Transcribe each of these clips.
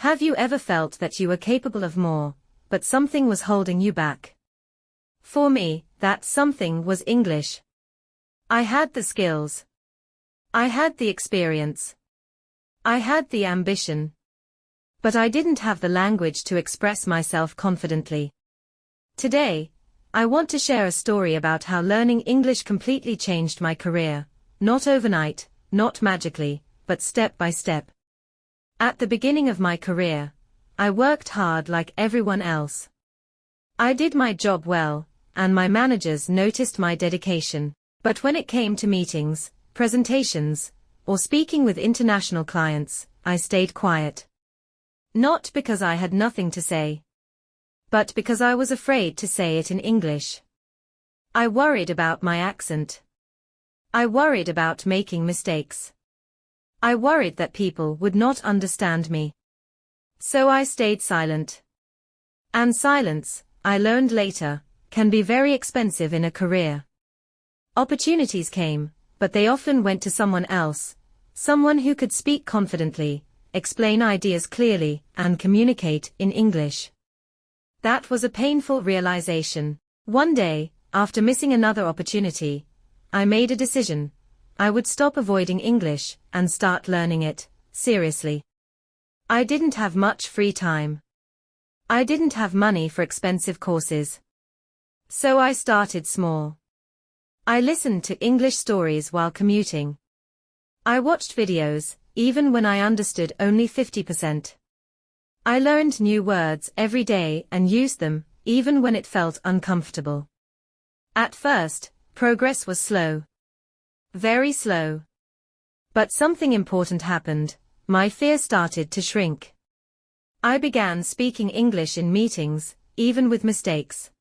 Have you ever felt that you were capable of more, but something was holding you back? For me, that something was English. I had the skills. I had the experience. I had the ambition. But I didn't have the language to express myself confidently. Today, I want to share a story about how learning English completely changed my career, not overnight, not magically, but step by step. At the beginning of my career, I worked hard like everyone else. I did my job well, and my managers noticed my dedication. But when it came to meetings, presentations, or speaking with international clients, I stayed quiet. Not because I had nothing to say, but because I was afraid to say it in English. I worried about my accent. I worried about making mistakes. I worried that people would not understand me. So I stayed silent. And silence, I learned later, can be very expensive in a career. Opportunities came, but they often went to someone else, someone who could speak confidently, explain ideas clearly, and communicate in English. That was a painful realization. One day, after missing another opportunity, I made a decision. I would stop avoiding English and start learning it, seriously. I didn't have much free time. I didn't have money for expensive courses. So I started small. I listened to English stories while commuting. I watched videos, even when I understood only 50%. I learned new words every day and used them, even when it felt uncomfortable. At first, progress was slow. Very slow. But something important happened. My fear started to shrink. I began speaking English in meetings, even with mistakes.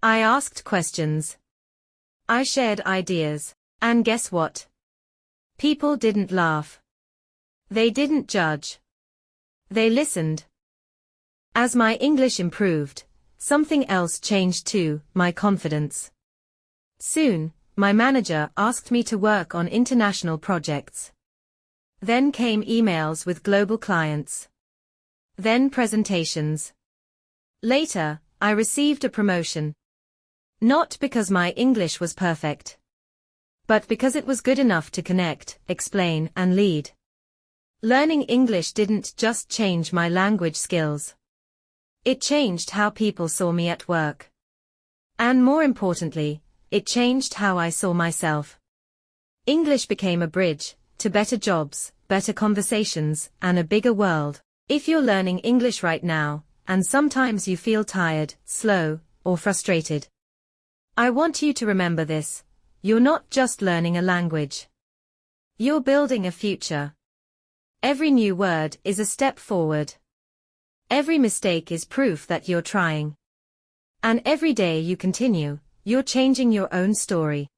I asked questions. I shared ideas. And guess what? People didn't laugh. They didn't judge. They listened. As my English improved, something else changed too, my confidence. Soon, my manager asked me to work on international projects. Then came emails with global clients. Then presentations. Later, I received a promotion. Not because my English was perfect, but because it was good enough to connect, explain, and lead. Learning English didn't just change my language skills. It changed how people saw me at work. And more importantly, it changed how I saw myself. English became a bridge to better jobs, better conversations, and a bigger world. If you're learning English right now, and sometimes you feel tired, slow, or frustrated, I want you to remember this. You're not just learning a language. You're building a future. Every new word is a step forward. Every mistake is proof that you're trying. And every day you continue, you're changing your own story.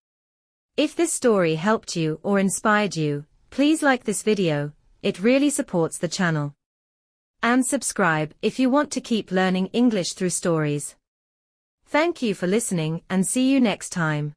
If this story helped you or inspired you, please like this video. It really supports the channel. And subscribe if you want to keep learning English through stories. Thank you for listening and see you next time.